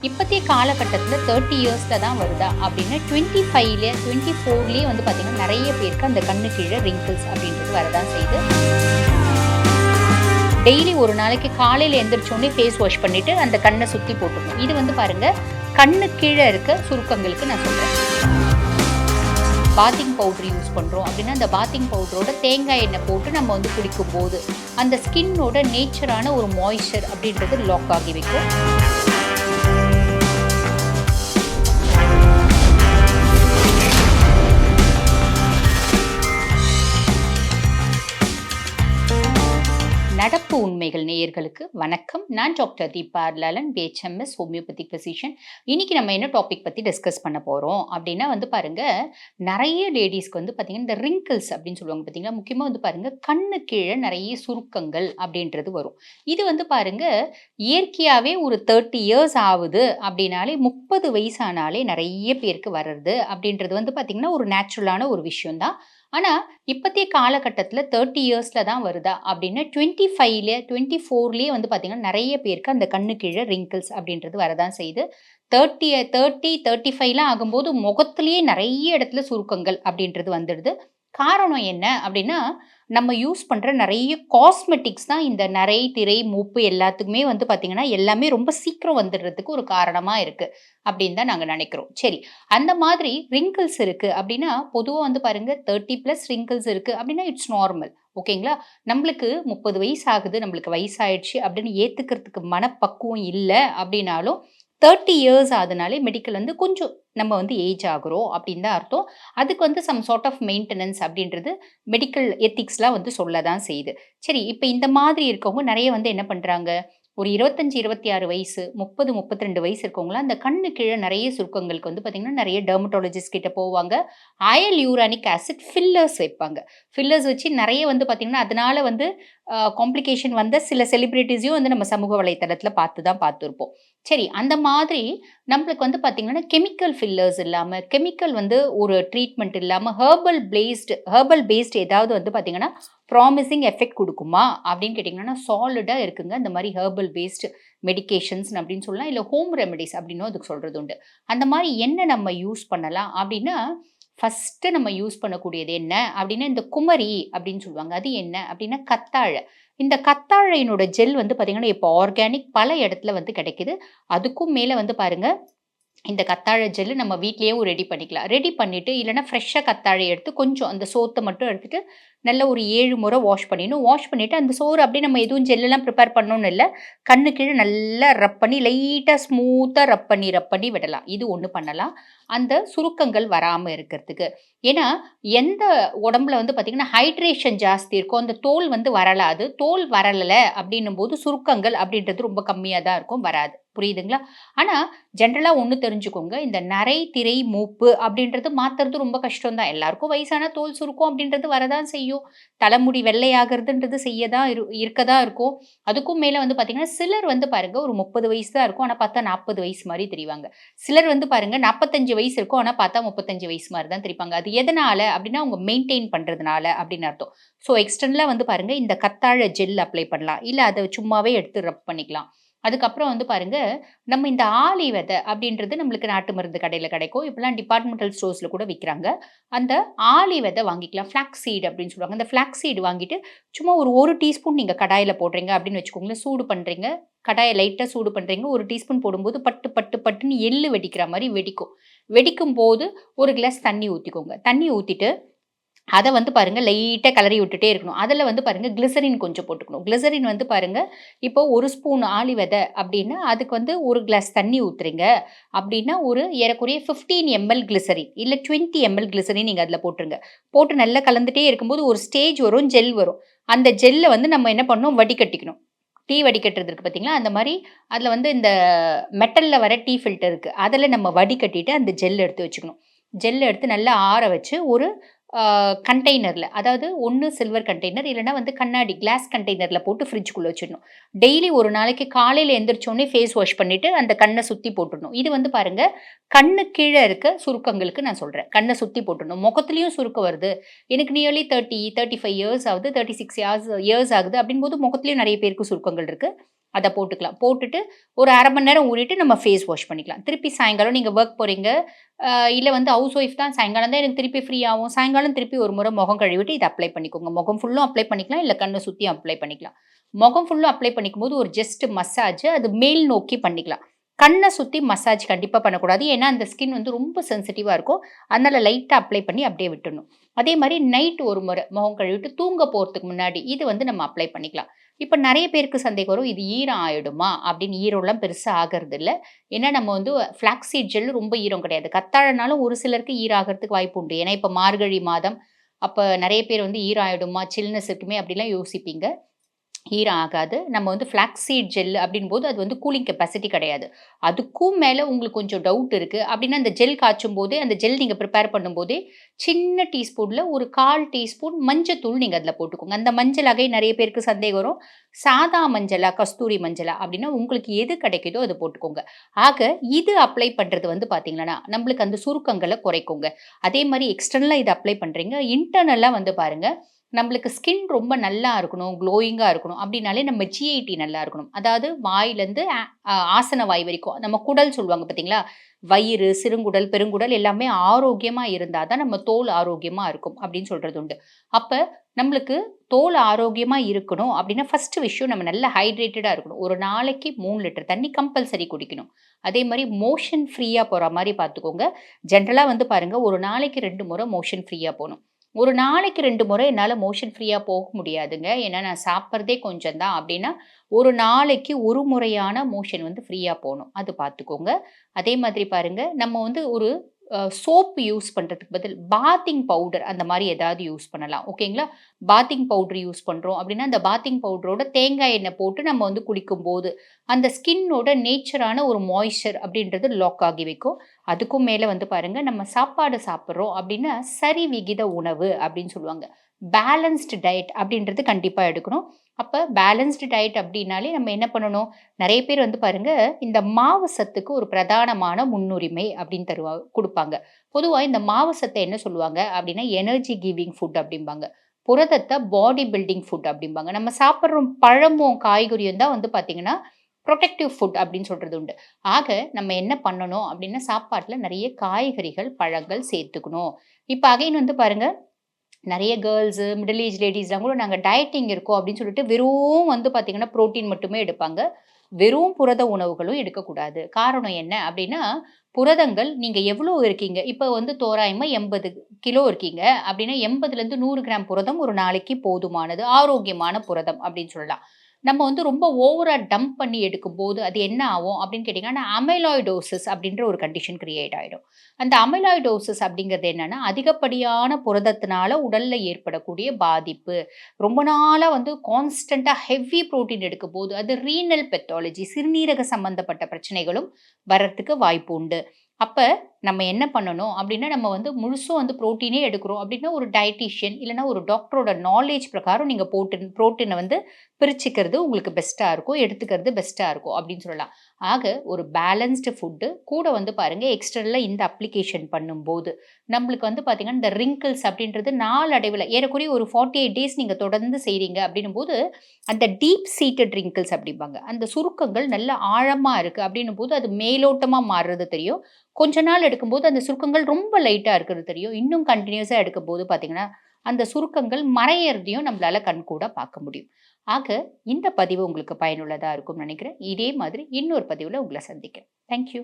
இப்போதைய காலகட்டத்தில் 30 இயர்ஸில் தான் வருதா அப்படின்னு 25லே 24லேயே வந்து பார்த்திங்கன்னா நிறைய பேருக்கு அந்த கண்ணு கீழே ரிங்கிள்ஸ் அப்படின்றது வரதான் செய்யுது. டெய்லி ஒரு நாளைக்கு காலையில் எந்திரிச்சோடனே ஃபேஸ் வாஷ் பண்ணிவிட்டு அந்த கண்ணை சுற்றி போட்டுக்கணும். இது வந்து பாருங்கள் கண்ணு கீழே இருக்க சுருக்கங்களுக்கு நான் சொல்கிறேன். பாத்திங் பவுடர் யூஸ் பண்ணுறோம் அப்படின்னா அந்த பாத்திங் பவுடரோட தேங்காய் எண்ணெய் போட்டு நம்ம வந்து குடிக்கும்போது அந்த ஸ்கின்னோட நேச்சரான ஒரு மாய்ஸ்சர் அப்படின்றது லாக் ஆகி வைக்கும். நடப்பு உண்மைகள் நேயர்களுக்கு வணக்கம். நான் doctor Deepa Lalan, BHMS homeopathic physician. இன்னைக்கு நம்ம என்ன டாபிக் பற்றி டிஸ்கஸ் பண்ண போகிறோம் அப்படின்னா வந்து பாருங்க, நிறைய லேடிஸ்க்கு வந்து பார்த்தீங்கன்னா இந்த ரிங்கிள்ஸ் அப்படின்னு சொல்லுவாங்க பார்த்தீங்களா. முக்கியமாக வந்து பாருங்க கண்ணு கீழே நிறைய சுருக்கங்கள் அப்படின்றது வரும். இது வந்து பாருங்க இயற்கையாகவே ஒரு 30 இயர்ஸ் ஆகுது அப்படின்னாலே 30 வயசானாலே நிறைய பேருக்கு வர்றது அப்படின்றது வந்து பார்த்தீங்கன்னா ஒரு நேச்சுரலான ஒரு விஷயம்தான். ஆனால் இப்போதைய காலகட்டத்தில் 30 இயர்ஸில் தான் வருதா அப்படின்னு 25லே 24லேயே வந்து பார்த்திங்கன்னா நிறைய பேருக்கு அந்த கண்ணு கீழே ரிங்கிள்ஸ் அப்படின்றது வரதான் செய்யுது. 35லாம் ஆகும்போது முகத்துலேயே நிறைய இடத்துல சுருக்கங்கள் அப்படின்றது வந்துடுது. காரணம் என்ன அப்படின்னா, நம்ம யூஸ் பண்ணுற நிறைய காஸ்மெட்டிக்ஸ் தான் இந்த நரை, திரை, மூப்பு எல்லாத்துக்குமே வந்து பார்த்திங்கன்னா எல்லாமே ரொம்ப சீக்கிரம் வந்துடுறதுக்கு ஒரு காரணமாக இருக்குது அப்படின்னு தான் நாங்கள் நினைக்கிறோம். சரி, அந்த மாதிரி ரிங்கிள்ஸ் இருக்குது அப்படின்னா பொதுவாக வந்து பாருங்கள் 30+ ரிங்கிள்ஸ் இருக்குது அப்படின்னா இட்ஸ் நார்மல். ஓகேங்களா? நம்மளுக்கு 30 வயசு ஆகுது, நம்மளுக்கு வயசாயிடுச்சு அப்படின்னு ஏற்றுக்கிறதுக்கு மனப்பக்குவம் இல்லை அப்படின்னாலும் 30 இயர்ஸ் ஆகுதுனாலே மெடிக்கல் வந்து கொஞ்சம் நம்ம வந்து ஏஜ் ஆகுறோம் அப்படின்னு தான் அர்த்தம். அதுக்கு வந்து சம் சார்ட் ஆஃப் மெயின்டெனன்ஸ் அப்படின்றது மெடிக்கல் எத்திக்ஸ்லாம் வந்து சொல்ல தான் செய்யுது. சரி, இப்போ இந்த மாதிரி இருக்கவங்க நிறைய வந்து என்ன பண்ணுறாங்க, ஒரு 25 26 வயசு 30 32 வயசு இருக்கவங்களாம் அந்த கண்ணு கீழே நிறைய சுருக்கங்களுக்கு வந்து பார்த்திங்கன்னா நிறைய டெர்மட்டாலஜிஸ்ட் கிட்ட போவாங்க. அயல் யூரானிக் ஆசிட் ஃபில்லர்ஸ் வைப்பாங்க. ஃபில்லர்ஸ் வச்சு நிறைய வந்து பார்த்திங்கன்னா அதனால வந்து காம்ப்ளிகேஷன் வந்த சில செலிப்ரிட்டிஸையும் வந்து நம்ம சமூக வலைத்தளத்தில் பார்த்துருப்போம். சரி, அந்த மாதிரி நம்மளுக்கு வந்து பார்த்திங்கன்னா கெமிக்கல் ஃபில்லர்ஸ் இல்லாமல், கெமிக்கல் வந்து ஒரு ட்ரீட்மெண்ட் இல்லாமல் ஹெர்பல் பேஸ்ட் ஏதாவது வந்து பார்த்திங்கன்னா ப்ராமிசிங் எஃபெக்ட் கொடுக்குமா அப்படின்னு கேட்டிங்கன்னா சாலிடாக இருக்குங்க. இந்த மாதிரி ஹெர்பல் பேஸ்டு மெடிகேஷன்ஸ் அப்படின்னு சொல்லலாம், இல்லை ஹோம் ரெமெடிஸ் அப்படின்னும் அதுக்கு சொல்கிறது உண்டு. அந்த மாதிரி என்ன நம்ம யூஸ் பண்ணலாம் அப்படின்னா, ஃபஸ்ட்டு நம்ம யூஸ் பண்ணக்கூடியது என்ன அப்படின்னா இந்த குமரி அப்படின்னு சொல்லுவாங்க. அது என்ன அப்படின்னா கத்தாழை. இந்த கத்தாழையினோட ஜெல் வந்து பார்த்திங்கன்னா இப்போ ஆர்கானிக் பல இடத்துல வந்து கிடைக்குது. அதுக்கும் மேலே வந்து பாருங்கள் இந்த கத்தாழை ஜெல்லு நம்ம வீட்லேயும் ரெடி பண்ணிக்கலாம். ரெடி பண்ணிவிட்டு இல்லைனா ஃப்ரெஷ்ஷாக கத்தாழை எடுத்து கொஞ்சம் அந்த சோத்தை மட்டும் எடுத்துகிட்டு நல்லா ஒரு 7 முறை வாஷ் பண்ணிடணும். வாஷ் பண்ணிவிட்டு அந்த சோறு அப்படியே நம்ம எதுவும் ஜெல்லெல்லாம் ப்ரிப்பேர் பண்ணணும்னு இல்லை, கண்ணு கீழே நல்லா ரப் பண்ணி லைட்டாக ஸ்மூத்தாக ரப் பண்ணி விடலாம். இது ஒன்று பண்ணலாம் அந்த சுருக்கங்கள் வராமல் இருக்கிறதுக்கு. ஏன்னா எந்த உடம்புல வந்து பார்த்திங்கன்னா ஹைட்ரேஷன் ஜாஸ்தி இருக்கும், அந்த தோல் வந்து வரலாது. தோல் வரலை அப்படின்னும் போது சுருக்கங்கள் அப்படின்றது ரொம்ப கம்மியாக தான் இருக்கும், வராது. புரியுதுங்களா? ஆனால் ஜென்ரலாக ஒன்று தெரிஞ்சுக்கோங்க, இந்த நரை, திரை, மூப்பு அப்படின்றது மாற்றுறது ரொம்ப கஷ்டம் தான். எல்லாருக்கும் வயசான தோல் சுருக்கம் அப்படின்றது வரதான் செய்யும். தலைமுடி வெள்ளையாகிறதுன்றது இருக்க தான் இருக்கும். அதுக்கும் மேலே வந்து பார்த்திங்கன்னா சிலர் வந்து பாருங்கள் ஒரு 30 வயசு தான் இருக்கும், ஆனால் பார்த்தா 40 வயசு மாதிரி தெரிவாங்க. சிலர் வந்து பாருங்கள் 45 வயசு இருக்கும், ஆனால் பார்த்தா 35 வயசு மாதிரி தான் தெரிப்பாங்க. அது எதனால் அப்படின்னா அவங்க மெயின்டைன் பண்ணுறதுனால அப்படின்னு அர்த்தம். ஸோ எக்ஸ்டர்னலாக வந்து பாருங்கள் இந்த கத்தாழை ஜெல் அப்ளை பண்ணலாம், இல்லை அதை சும்மாவே எடுத்து ரப் பண்ணிக்கலாம். அதுக்கப்புறம் வந்து பாருங்கள் நம்ம இந்த ஆளி விதை அப்படின்றது நம்மளுக்கு நாட்டு மருந்து கடையில் கிடைக்கும். இப்போலாம் டிபார்ட்மெண்டல் ஸ்டோர்ஸில் கூட விற்கிறாங்க. அந்த ஆளி விதை வாங்கிக்கலாம். ஃப்ளாக்ஸ் சீடு அப்படின்னு சொல்லுவாங்க. அந்த ஃப்ளாக்ஸ் சீடு வாங்கிட்டு சும்மா ஒரு டீஸ்பூன் நீங்கள் கடாயில் போடுறீங்க அப்படின்னு வச்சுக்கோங்களேன். சூடு பண்ணுறீங்க, கடாயை லைட்டாக சூடு பண்ணுறீங்க. ஒரு டீஸ்பூன் போடும்போது பட்டுன்னு எள்ளு வெடிக்கிற மாதிரி வெடிக்கும் போது ஒரு கிளாஸ் தண்ணி ஊற்றிக்கோங்க. தண்ணி ஊற்றிட்டு அதை வந்து பாருங்கள் லைட்டாக கிளறி விட்டுட்டே இருக்கணும். அதில் வந்து பாருங்கள் கிளிசரின் கொஞ்சம் போட்டுக்கணும். கிளிசரின் வந்து பாருங்கள் இப்போ 1 ஸ்பூன் ஆளி விதை அப்படின்னா அதுக்கு வந்து 1 கிளாஸ் தண்ணி ஊற்றுறீங்க அப்படின்னா ஒரு ஏறக்குறைய 15 ml கிளிசரின் இல்லை 20 ml கிளிசரின் நீங்கள் அதில் போட்டுருங்க. போட்டு நல்லா கலந்துகிட்டே இருக்கும்போது ஒரு ஸ்டேஜ் வரும், ஜெல் வரும். அந்த ஜெல்லை வந்து நம்ம என்ன பண்ணணும், வடிகட்டிக்கணும். டீ வடிகட்டுறது இருக்குது பார்த்தீங்களா, அந்த மாதிரி அதில் வந்து இந்த மெட்டலில் வர டீ ஃபில்டர் இருக்குது, அதில் நம்ம வடிகட்டிட்டு அந்த ஜெல் எடுத்து வச்சுக்கணும். ஜெல் எடுத்து நல்லா ஆற வச்சு ஒரு கண்டெய்னரில், அதாவது ஒன்று சில்வர் கண்டெய்னர் இல்லைனா வந்து கண்ணாடி கிளாஸ் கண்டெய்னரில் போட்டு ஃப்ரிட்ஜுக்குள்ளே வச்சிடணும். டெய்லி ஒரு நாளைக்கு காலையில் எந்திரிச்சோடனே ஃபேஸ் வாஷ் பண்ணிவிட்டு அந்த கண்ணை சுற்றி போட்டுடணும். இது வந்து பாருங்கள் கண்ணு கீழே இருக்க சுருக்கங்களுக்கு நான் சொல்கிறேன். கண்ணை சுற்றி போட்டுடணும். முகத்துலேயும் சுருக்கம் வருது, எனக்கு நியர்லி 35 இயர்ஸ் ஆகுது, 36 இயர்ஸ் ஆகுது அப்படின்போது முகத்துலேயும் நிறைய பேருக்கு சுருக்கங்கள் இருக்குது. அத போட்டுக்கலாம். போட்டுட்டு ஒரு 1/2 மணி நேரம் ஊறிட்டு நம்ம ஃபேஸ் வாஷ் பண்ணிக்கலாம். திருப்பி சாயங்காலம் நீங்க வொர்க் போறீங்க, இல்ல வந்து ஹவுஸ் ஒய்ஃப் தான் சாயங்காலம் தான் எனக்கு திருப்பி ஃப்ரீ ஆகும். சாயங்காலம் திருப்பி ஒரு முறை முகம் கழுவிட்டு இத அப்ளை பண்ணிக்கோங்க. முகம் ஃபுல்லும் அப்ளை பண்ணிக்கலாம், இல்ல கண்ண சுத்தியும் அப்ளை பண்ணிக்கலாம். முகம் ஃபுல்லும் அப்ளை பண்ணிக்கும்போது ஒரு ஜஸ்ட் மசாஜ் அது மேல் நோக்கி பண்ணிக்கலாம். கண்ண சுத்தி மசாஜ் கண்டிப்பா பண்ணக்கூடாது. ஏன்னா, அந்த ஸ்கின் வந்து ரொம்ப சென்சிட்டிவா இருக்கும். அதனால லைட்டா அப்ளை பண்ணி அப்படியே விட்டுடணும். அதே மாரி நைட் ஒரு முறை முகம் கழுவிட்டு தூங்க போறதுக்கு முன்னாடி இது வந்து நம்ம அப்ளை பண்ணிக்கலாம். இப்ப நெறைய பேருக்கு சந்தேகம் வரும். இது ஈரம் ஆயிடுமா? அப்படின்னு ஈரம்லாம் பெருசா ஆகறதில்ல. ஏன்னா நம்ம வந்து ஃப்ளாக்ஸ் சீட் ஜெல் ரொம்ப ஈரம் கிடையாது. கத்தாழைனாலும் ஒரு சிலருக்கு ஈரம் ஆகறதுக்கு வாய்ப்பு உண்டு. ஏன்னா இப்ப மார்கழி மாதம். அப்ப நெறைய பேர் வந்து ஈரம் ஆயிடுமா? சில்னஸ் இருக்குமே அப்படிலாம் யோசிப்பீங்க. ஈரம் ஆகாது. நம்ம வந்து ஃப்ளாக்ஸ் சீட் ஜெல் அப்படின்போது அது வந்து கூலிங் கெப்பாசிட்டி கிடையாது. அதுக்கும் மேல உங்களுக்கு கொஞ்சம் டவுட் இருக்கு. அப்படின்னா அந்த ஜெல் காய்ச்சும்போதே, அந்த ஜெல் நீங்க பிரிப்பேர் பண்ணும்போதே, சின்ன டீஸ்பூன்ல ஒரு 1/4 டீஸ்பூன் மஞ்சத்தூள் நீங்க அதில போட்டுக்கோங்க. அந்த மஞ்சள் நெறைய பேருக்கு சந்தேகம் வரும். சாதா மஞ்சளா, கஸ்தூரி மஞ்சளா அப்படின்னா உங்களுக்கு எது கிடைக்குதோ அத போட்டுக்கோங்க. ஆக இது அப்ளை பண்றது வந்து பார்த்தீங்கன்னா, நம்மளுக்கு அந்த சுருக்கங்கள குறைக்குங்க. அதே மாரி எக்ஸ்டர்னலா இத அப்ளை பண்றீங்க. இன்டர்னலா வந்து பாருங்க, நம்மளுக்கு ஸ்கின் ரொம்ப நல்லா இருக்கணும், க்ளோயிங்கா இருக்கணும் அப்டின்னாலே நம்ம ஜிஐடி நல்லா இருக்கணும். அதாவது வாயிலருந்து ஆசன வாய் வரைக்கும். நம்ம குடல் சொல்லுவாங்க பார்த்தீங்களா? வயிறு, சிறுங்குடல், பெருங்குடல் எல்லாமே ஆரோக்கியமா இருந்தா தான் நம்ம தோல் ஆரோக்கியமா இருக்கும் அப்டின்னு சொல்றது உண்டு. அப்ப நம்மளுக்கு தோல் ஆரோக்கியமா இருக்கணும் அப்டின்னா, ஃபர்ஸ்ட்டு விஷயம் நம்ம நல்லா ஹைட்ரேட்டடா இருக்கணும். ஒரு நாளைக்கு 3 லிட்டர் தண்ணி கம்பல்சரி குடிக்கணும். அதே மாரி மோஷன் ஃப்ரீயா போற மாரி பார்த்துக்கோங்க. ஜென்ரலா வந்து பாருங்க, ஒரு நாளைக்கு 2 முறை மோஷன் ஃப்ரீயா போணும். ஒரு நாளைக்கு 2 முறை என்னால மோஷன் ஃப்ரீயா போக முடியாதுங்க. ஏன்னா, நான் சாப்பிடுறதே கொஞ்சம் தான் அப்டின்னா, ஒரு நாளைக்கு ஒரு முறையான மோஷன் வந்து ஃப்ரீயா போணும். அது பார்த்துக்கோங்க. அதே மாதிரி பாருங்க, நம்ம வந்து ஒரு சோப் யூஸ் பண்றதுக்கு பதில் பாத்திங் பவுடர் அந்த மாரி ஏதாவது யூஸ் பண்ணலாம். ஓகேங்களா? பாத்திங் பவுடர் யூஸ் பண்றோம் அப்டின்னா, அந்த பாத்திங் பவுடரோட தேங்காய் எண்ணெய் போட்டு நம்ம வந்து குளிக்கும்போது, அந்த ஸ்கின்னோட நேச்சரான ஒரு மாய்ஸ்சர் அப்டின்றது லாக் ஆகி வைக்கும். அதுக்கும் மேல வந்து பாருங்க, நம்ம சாப்பாடு சாப்பிடுறோம் அப்டின்னா, சரி விகித உணவு அப்டின்னு சொல்லுவாங்க. பேலன்ஸ்டு டயட் அப்டின்றது கண்டிப்பா எடுக்கணும். அப்ப பேலன்ஸ்டு டயட் அப்டின்னாலே நம்ம என்ன பண்ணணும்? நெறைய பேர் வந்து பாருங்க, இந்த மாவு சத்துக்கு ஒரு பிரதானமான முன்னுரிமை அப்டின்னு குடுப்பாங்க. பொதுவா இந்த மாவு சத்த என்ன சொல்லுவாங்க அப்டின்னா, எனர்ஜி கிவிங் ஃபுட் அப்டிம்பாங்க. புரதத்த பாடி பில்டிங் ஃபுட் அப்டிம்பாங்க. நம்ம சாப்பிடுற பழமும், காய்கறியும் தான் வந்து பார்த்தீங்கன்னா, புரொடெக்டிவ் ஃபுட் அப்டின்னு சொல்றது உண்டு. ஆக நம்ம என்ன பண்ணணும் அப்டின்னா, சாப்பாட்ல நெறைய காய்கறிகள், பழங்கள் சேர்த்துக்கணும். இப்ப அகைன் வந்து பாருங்க, நெறைய கேர்ல்ஸு, மிடில் ஏஜ் லேடீஸ்லாம் கூட நாங்க டயட்டிங் இருக்கோம் அப்படின்னு சொல்லிட்டு வெறும் வந்து பார்த்தீங்கன்னா, புரோட்டீன் மட்டுமே எடுப்பாங்க. வெறும் புரத உணவுகளும் எடுக்கக்கூடாது. காரணம் என்ன அப்படின்னா, புரதங்கள் நீங்க எவ்வளோ இருக்கீங்க? இப்ப வந்து தோராயமா 80 கிலோ இருக்கீங்க அப்படின்னா, 80லேருந்து 100 கிராம் புரதம் ஒரு நாளைக்கு போதுமானது. ஆரோக்கியமான புரதம் அப்படின்னு சொல்லலாம். நம்ம வந்து ரொம்ப ஓவரா டம்ப் பண்ணி எடுக்கும்போது, அது என்ன ஆகும் அப்படின்னு கேட்டீங்கன்னா, அமைலாய்டோசிஸ் அப்படின்ற ஒரு கண்டிஷன் கிரியேட் ஆயிடும். அந்த அமைலாய்டோசிஸ் அப்படிங்கிறது என்னன்னா, அதிகப்படியான புரதத்தினால உடல்ல ஏற்படக்கூடிய பாதிப்பு. ரொம்ப நாளா வந்து கான்ஸ்டன்ட்டா ஹெவி புரோட்டீன் எடுக்கும்போது, அது ரீனல் பெத்தாலஜி சிறுநீரக சம்பந்தப்பட்ட பிரச்சனைகளும் வரத்துக்கு வாய்ப்பு உண்டு. அப்ப நம்ம என்ன பண்ணணும் அப்படின்னா, நம்ம வந்து முழுசும் வந்து புரோட்டீனே எடுக்கிறோம் அப்படின்னா, ஒரு டயட்டீஷியன் இல்லன்னா ஒரு டாக்டரோட நாலேட்ஜ் பிரகாரம் நீங்க புரோட்டீன வந்து பிரிச்சுக்கிறது உங்களுக்கு பெஸ்ட்டா இருக்கும். எடுத்துக்கிறது பெஸ்ட்டா இருக்கும் அப்படின்னு சொல்லலாம். ஆக ஒரு பேலன்ஸ்டு ஃபுட்டு கூட வந்து பாருங்க எக்ஸ்டர்னலா இந்த அப்ளிகேஷன் பண்ணும்போது, நம்மளுக்கு வந்து பார்த்தீங்கன்னா, இந்த ரிங்கிள்ஸ் அப்படின்றது நாளடைவில ஏறக்குறைய ஒரு 48 டேஸ் நீங்க தொடர்ந்து செய்றீங்க அப்படின்னும்போது, அந்த டீப் சீட்டட் ரிங்கிள்ஸ் அப்படிம்பாங்க. அந்த சுருக்கங்கள் நல்ல ஆழமா இருக்கு அப்படின்னும்போது, அது மேலோட்டமா மாறுறது தெரியும். கொஞ்ச நாள் எடுக்கும்போது அந்த சுருக்கங்கள் ரொம்ப லைட்டா இருக்கிறது தெரியும். இன்னும் கன்டினியூஸா எடுக்கும்போது பார்த்தீங்கன்னா, அந்த சுருக்கங்கள் மறையறதையும் நம்மளால கண்கூடா பார்க்க முடியும். ஆக இந்த பதிவு உங்களுக்கு பயனுள்ளதா இருக்கும்னு நினைக்கிறேன். இதே மாதிரி இன்னொரு பதிவுல உங்கள சந்திக்கிறேன். Thank you.